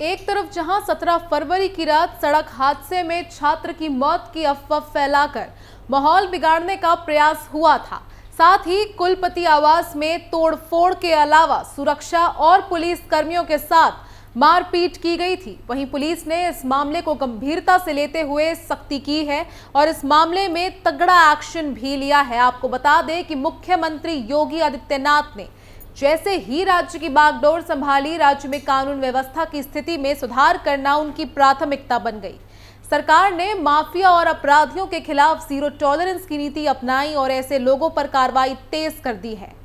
एक तरफ जहां 17 फरवरी की रात सड़क हादसे में छात्र की मौत की अफवाह फैलाकर माहौल बिगाड़ने का प्रयास हुआ था, साथ ही कुलपति आवास में तोड़फोड़ के अलावा सुरक्षा और पुलिस कर्मियों के साथ मारपीट की गई थी। वहीं पुलिस ने इस मामले को गंभीरता से लेते हुए सख्ती की है और इस मामले में तगड़ा एक्शन भी लिया है। आपको बता दें कि मुख्यमंत्री योगी आदित्यनाथ ने जैसे ही राज्य की बागडोर संभाली, राज्य में कानून व्यवस्था की स्थिति में सुधार करना उनकी प्राथमिकता बन गई। सरकार ने माफिया और अपराधियों के खिलाफ जीरो टॉलरेंस की नीति अपनाई और ऐसे लोगों पर कार्रवाई तेज कर दी है।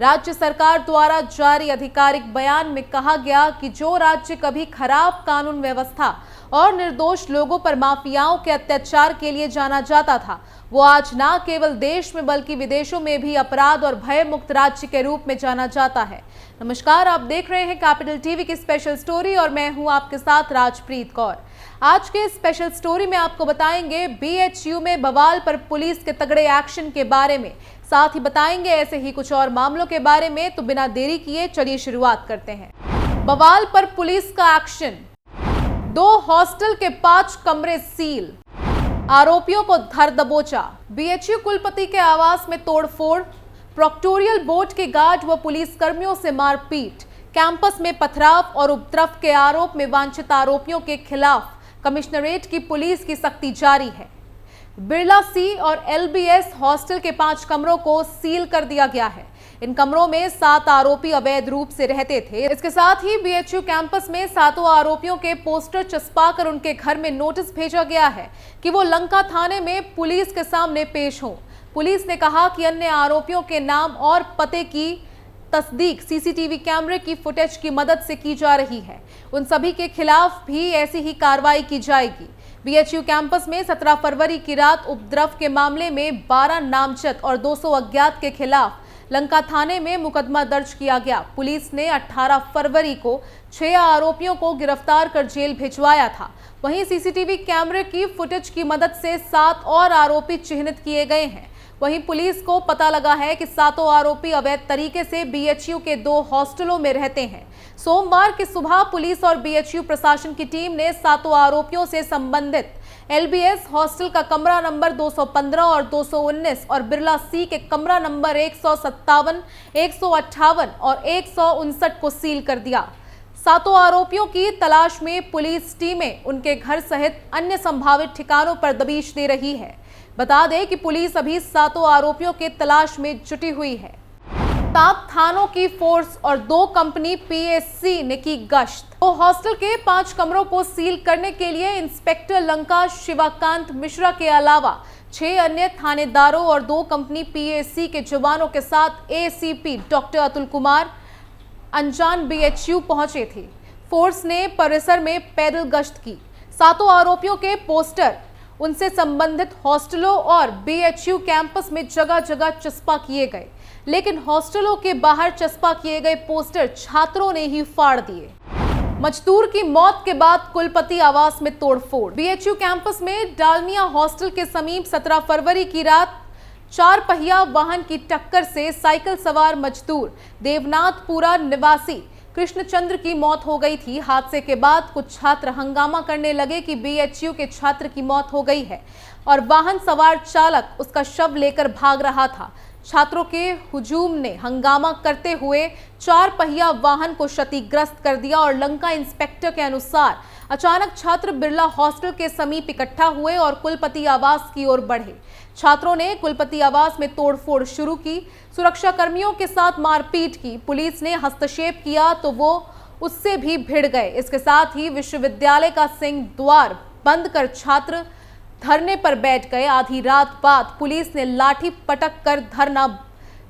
राज्य सरकार द्वारा जारी आधिकारिक बयान में कहा गया कि जो राज्य कभी खराब कानून व्यवस्था और निर्दोष लोगों पर माफियाओं के अत्याचार के लिए जाना जाता था, वो आज न केवल देश में बल्कि विदेशों में भी अपराध और भय मुक्त राज्य के रूप में जाना जाता है। नमस्कार, आप देख रहे हैं कैपिटल टीवी की स्पेशल स्टोरी और मैं हूं आपके साथ राजप्रीत कौर। आज के स्पेशल स्टोरी में आपको बताएंगे बीएचयू में बवाल पर पुलिस के तगड़े एक्शन के बारे में, साथ ही बताएंगे ऐसे ही कुछ और मामलों के बारे में। तो बिना देरी किए चलिए शुरुआत करते हैं। बवाल पर पुलिस का एक्शन। 2 हॉस्टल के 5 कमरे सील, आरोपियों को धर दबोचा। बीएचयू कुलपति के आवास में तोड़फोड़, प्रोक्टोरियल बोर्ड के गार्ड व पुलिस कर्मियों से मारपीट, कैंपस में पथराव और उपद्रव के आरोप में वांछित आरोपियों के खिलाफ कमिश्नरेट की पुलिस की सख्ती जारी है। बिरला सी और एलबीएस हॉस्टल के 5 कमरों को सील कर दिया गया है। इन कमरों में 7 आरोपी अवैध रूप से रहते थे। इसके साथ ही बीएचयू कैंपस में 7 आरोपियों के पोस्टर चस्पाकर उनके घर में नोटिस भेजा गया है कि वो लंका थाने में पुलिस के सामने पेश हों। पुलिस ने कहा कि अन्य आरोपियों के नाम और पते की तस्दीक सीसीटीवी कैमरे की फुटेज की मदद से की जा रही है। उन सभी के खिलाफ भी ऐसी ही कार्रवाई की जाएगी। बीएचयू कैंपस में 17 फरवरी की रात उपद्रव के मामले में 12 नामजद और 200 अज्ञात के खिलाफ लंका थाने में मुकदमा दर्ज किया गया। पुलिस ने 18 फरवरी को 6 आरोपियों को गिरफ्तार कर जेल भिजवाया था। वहीं सीसीटीवी कैमरे की फुटेज की मदद से 7 और आरोपी चिन्हित किए गए हैं। वहीं पुलिस को पता लगा है कि 7 आरोपी अवैध तरीके से बीएचयू के 2 हॉस्टलों में रहते हैं। सोमवार की सुबह पुलिस और बीएचयू प्रशासन की टीम ने 7 आरोपियों से संबंधित एलबीएस हॉस्टल का कमरा नंबर 215 और 219 और बिरला सी के कमरा नंबर 157, 158 और 159 को सील कर दिया। 7 आरोपियों की तलाश में पुलिस टीमें उनके घर सहित अन्य संभावित ठिकानों पर दबिश दे रही है। बता दें कि पुलिस अभी 7 आरोपियों के तलाश में जुटी हुई है। 7 थानों की फोर्स और 2 कंपनी पीएससी ने की गश्त। तो हॉस्टल के 5 कमरों को सील करने के लिए इंस्पेक्टर लंका शिवाकांत मिश्रा के अलावा 6 अन्य थानेदारों और 2 कंपनी पीएससी के जवानों के साथ एसीपी डॉक्टर अतुल कुमार अंजान बीएचयू पहुंचे थे। फोर्स ने परिसर में पैदल गश्त की। 7 आरोपियों के पोस्टर उनसे संबंधित हॉस्टलों और बीएचयू कैंपस में जगह जगह चस्पा किए गए, लेकिन हॉस्टलों के बाहर चस्पा किए गए पोस्टर छात्रों ने ही फाड़ दिए। मजदूर की मौत के बाद कुलपति आवास में तोड़फोड़। बीएचयू कैंपस में डालमिया हॉस्टल के समीप 17 फरवरी की रात 4 पहिया वाहन की टक्कर से साइकिल सवार मजदूर देवनाथपुरा निवासी कृष्णचंद्र की मौत हो गई थी। हादसे के बाद कुछ छात्र हंगामा करने लगे कि बीएचयू के छात्र की मौत हो गई है और वाहन सवार चालक उसका शव लेकर भाग रहा था। छात्रों के हुजूम ने हंगामा करते हुए 4 पहिया वाहन को क्षतिग्रस्त कर दिया और लंका इंस्पेक्टर के अनुसार अचानक छात्र बिरला हॉस्टल के समीप इकट्ठा हुए और कुलपति आवास की ओर बढ़े। छात्रों ने कुलपति आवास में तोड़फोड़ शुरू की, सुरक्षा कर्मियों के साथ मारपीट की। पुलिस ने हस्तक्षेप किया तो वो उससे भी भिड़ गए। इसके साथ ही विश्वविद्यालय का सिंह द्वार बंद कर छात्र धरने पर बैठ गए। आधी रात बाद पुलिस ने लाठी पटक कर धरना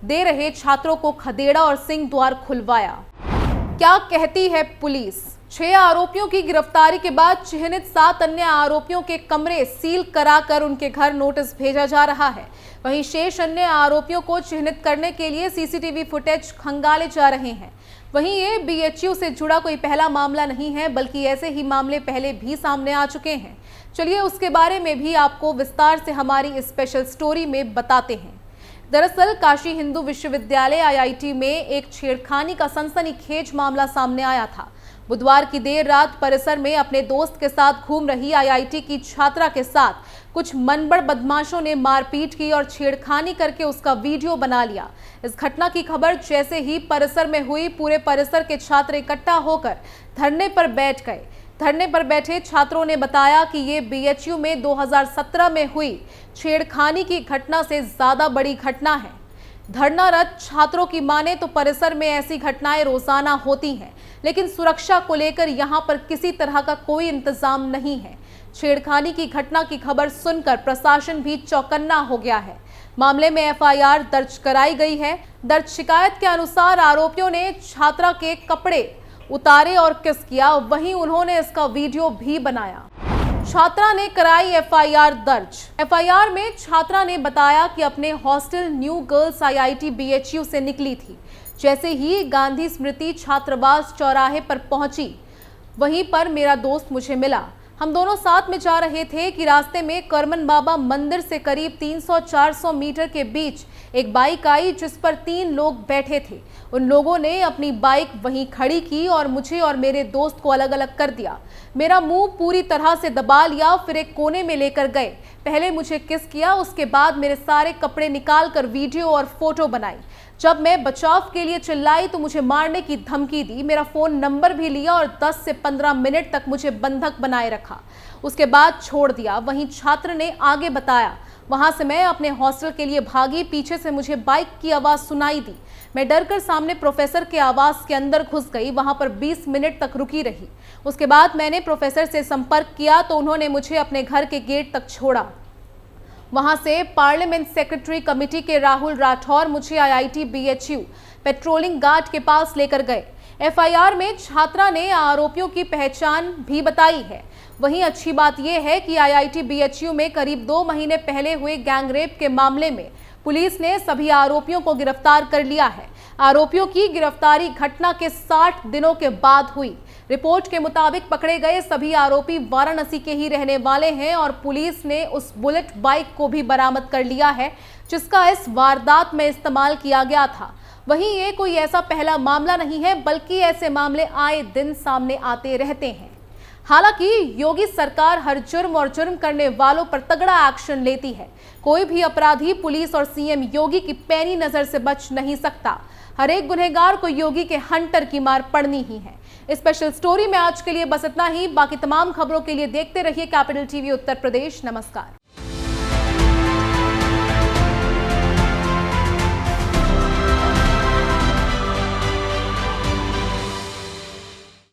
दे रहे छात्रों को खदेड़ा और सिंह द्वार खुलवाया। क्या कहती है पुलिस? 6 आरोपियों की गिरफ्तारी के बाद चिन्हित 7 अन्य आरोपियों के कमरे सील कराकर उनके घर नोटिस भेजा जा रहा है। वहीं शेष अन्य आरोपियों को चिन्हित करने के लिए सीसीटीवी फुटेज खंगाले जा रहे हैं। वहीं ये बीएचयू से जुड़ा कोई पहला मामला नहीं है, बल्कि ऐसे ही मामले पहले भी सामने आ चुके हैं। चलिए उसके बारे में भी आपको विस्तार से हमारी स्पेशल स्टोरी में बताते हैं। दरअसल काशी हिंदू विश्वविद्यालय आईआईटी में एक छेड़खानी का सनसनीखेज मामला सामने आया था। बुधवार की देर रात परिसर में अपने दोस्त के साथ घूम रही आईआईटी की छात्रा के साथ कुछ मनबड़ बदमाशों ने मारपीट की और छेड़खानी करके उसका वीडियो बना लिया। इस घटना की खबर जैसे ही परिसर में हुई, पूरे परिसर के छात्र इकट्ठा होकर धरने पर बैठ गए। धरने पर बैठे छात्रों ने बताया कि ये बीएचयू में 2017 में हुई छेड़खानी की घटना से ज्यादा बड़ी घटना है। धरनारत छात्रों की माने तो परिसर में ऐसी घटनाएं रोजाना होती हैं, लेकिन सुरक्षा को लेकर यहां पर किसी तरह का कोई इंतजाम नहीं है। छेड़खानी की घटना की खबर सुनकर प्रशासन भी चौकन्ना हो गया है। मामले में एफआईआर दर्ज कराई गई है। दर्ज शिकायत के अनुसार आरोपियों ने छात्रा के कपड़े उतारे और किस किया, वहीं उन्होंने इसका वीडियो भी बनाया। छात्रा ने कराई एफआईआर दर्ज। एफआईआर में छात्रा ने बताया कि अपने hostel new girls IIT BHU से निकली थी। जैसे ही गांधी स्मृति छात्रावास चौराहे पर पहुंची, वहीं पर मेरा दोस्त मुझे मिला। हम दोनों साथ में जा रहे थे कि रास्ते में करमन बाबा मंदिर से करीब 300-400 मीटर के बीच एक बाइक आई जिस पर 3 लोग बैठे थे। उन लोगों ने अपनी बाइक वहीं खड़ी की और मुझे और मेरे दोस्त को अलग अलग कर दिया। मेरा मुंह पूरी तरह से दबा लिया, फिर एक कोने में लेकर गए। पहले मुझे किस किया, उसके बाद मेरे सारे कपड़े निकाल कर वीडियो और फोटो बनाई। जब मैं बचाव के लिए चिल्लाई तो मुझे मारने की धमकी दी। मेरा फोन नंबर भी लिया और 10 से 15 मिनट तक मुझे बंधक बनाए रखा। उसके बाद छोड़ दिया। वहीं छात्र ने आगे बताया, वहां से मैं अपने हॉस्टल के लिए भागी। पीछे से मुझे बाइक की आवाज सुनाई दी। मैं डरकर सामने प्रोफेसर के आवास के अंदर घुस गई। वहां पर 20 मिनट तक रुकी रही। उसके बाद मैंने प्रोफेसर से संपर्क किया तो उन्होंने मुझे अपने घर के गेट तक छोड़ा। वहां से पार्लियामेंट सेक्रेटरी कमेटी के राहुल राठौर मुझे आईआईटी बीएचयू पेट्रोलिंग गार्ड के पास लेकर गए। एफआईआर में छात्रा ने आरोपियों की पहचान भी बताई है। वहीं अच्छी बात यह है कि आईआईटी बीएचयू में करीब 2 महीने पहले हुए गैंगरेप के मामले में पुलिस ने सभी आरोपियों को गिरफ्तार कर लिया है। आरोपियों की गिरफ्तारी घटना के 60 दिनों के बाद हुई। रिपोर्ट के मुताबिक पकड़े गए सभी आरोपी वाराणसी के ही रहने वाले हैं और पुलिस ने उस बुलेट बाइक को भी बरामद कर लिया है जिसका इस वारदात में इस्तेमाल किया गया था। वहीं ये कोई ऐसा पहला मामला नहीं है, बल्कि ऐसे मामले आए दिन सामने आते रहते हैं। हालांकि योगी सरकार हर जुर्म और जुर्म करने वालों पर तगड़ा एक्शन लेती है। कोई भी अपराधी पुलिस और सीएम योगी की पैनी नजर से बच नहीं सकता। हर एक गुनहगार को योगी के हंटर की मार पड़नी ही है। स्पेशल स्टोरी में आज के लिए बस इतना ही। बाकी तमाम खबरों के लिए देखते रहिए कैपिटल टीवी उत्तर प्रदेश। नमस्कार।